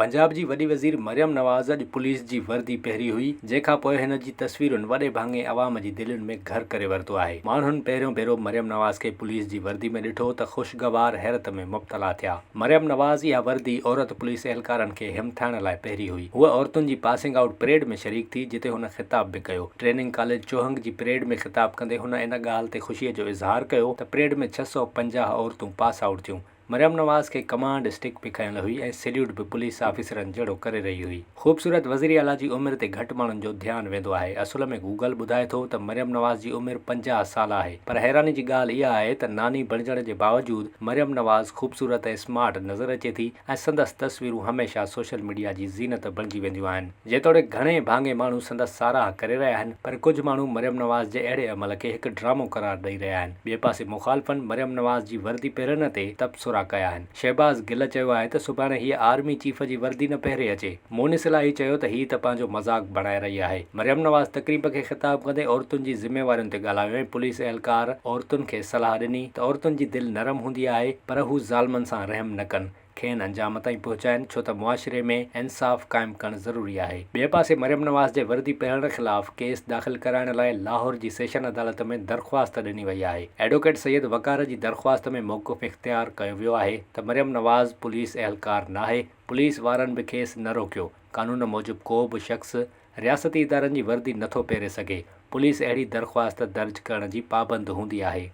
पंजाब जी वॾी वज़ीर मरियम नवाज़ अॼु पुलिस जी वर्दी पहिरी हुई, जंहिंखां पोइ हिन जी तस्वीरुनि वॾे भाङे अवाम जी दिलुनि में घर करे वरितो आहे। माण्हुनि पहिरियों भेरो मरियम नवाज़ खे पुलिस जी वर्दी में ॾिठो त ख़ुशगवार हैरत में मुब्तला थिया। मरियम नवाज़ इहा वर्दी औरत पुलिस एहलकारनि खे हिमथाइण लाइ पहिरी हुई। हूअ औरतुनि जी पासिंग आउट परेड में शरीक थी, जिते हुन ख़िताब बि कयो। ट्रेनिंग कॉलेज चोहंग जी परेड में ख़िताब कंदे हुन इन ॻाल्हि ते ख़ुशीअ जो इज़हार कयो त परेड में 650 औरतूं पास आउट थियूं। मरियम नवाज़ खे कमांड स्टिक बि खयल हुई ऐं सैल्यूट बि पुलिस ऑफिसरनि जहिड़ो करे रही हुई। ख़ूबसूरत वज़ीर आला जी उमिरि ते घटि माण्हुनि जो ध्यानु वेंदो आहे। असुल में गूगल ॿुधाए थो त मरियम नवाज़ जी उमिरि 50 साल आहे, पर हैरानी जी ॻाल्हि इहा आहे त नानी बणिजण जे बावजूदु मरियम नवाज़ ख़ूबसूरत ऐं स्मार्ट नज़र अचे थी ऐं संदसि तस्वीरूं हमेशह सोशल मीडिया जी ज़ीनत बणिजी वेंदियूं आहिनि। जेतोणीकि घणे भाङे माण्हू संदसि साराह करे रहिया आहिनि, पर कुझु माण्हू मरियम नवाज़ जे अहिड़े अमल खे हिकु ड्रामो करार ॾेई रहिया आहिनि। ॿिए पासे मुख़ालिफ़नि मरियम नवाज़ जी वर्दी पहिरण ते तबसुरा कया आहिनि। शहबाज़ गिल चयो आहे त सुभाणे हीअ आर्मी चीफ जी वर्दी न पहिरे अचे। मोनिस इलाही चयो त हीअ त पंहिंजो मज़ाक बणाए रही आहे। मरियम नवाज़ तक़रीब खे ख़िताब कंदे औरतुनि जी ज़िम्मेवारियुनि ते ॻाल्हायो ऐं पुलिस एहलकार औरतुनि खे सलाह ॾिनी त औरतुनि जी दिलि नरम हूंदी आहे, पर हू ज़ालमनि सां रहम न कनि, खेनि अंजाम ताईं पहुचाइनि, छो त मुआशिरे में इंसाफ़ क़ाइमु करणु ज़रूरी आहे। ॿिए पासे मरियम नवाज़ जे वर्दी पहिरण ख़िलाफ़ केस दाख़िल कराइण लाइ लाहौर जी सेशन अदालत में दरख़्वास्त ॾिनी वई आहे। एडवोकेट सैयद वक़ार जी दरख़्वास्त में मौक़िफ़ इख़्तियार कयो वियो आहे त मरियम नवाज़ पुलिस एहलकार नाहे। पुलिस वारनि बि खेसि न रोकियो। कानून मूजिबि को बि शख़्स रियासती इदारनि जी वर्दी नथो पहिरे सघे। पुलिस अहिड़ी दरख़्वास्त दर्ज करण जी पाबंद हूंदी आहे।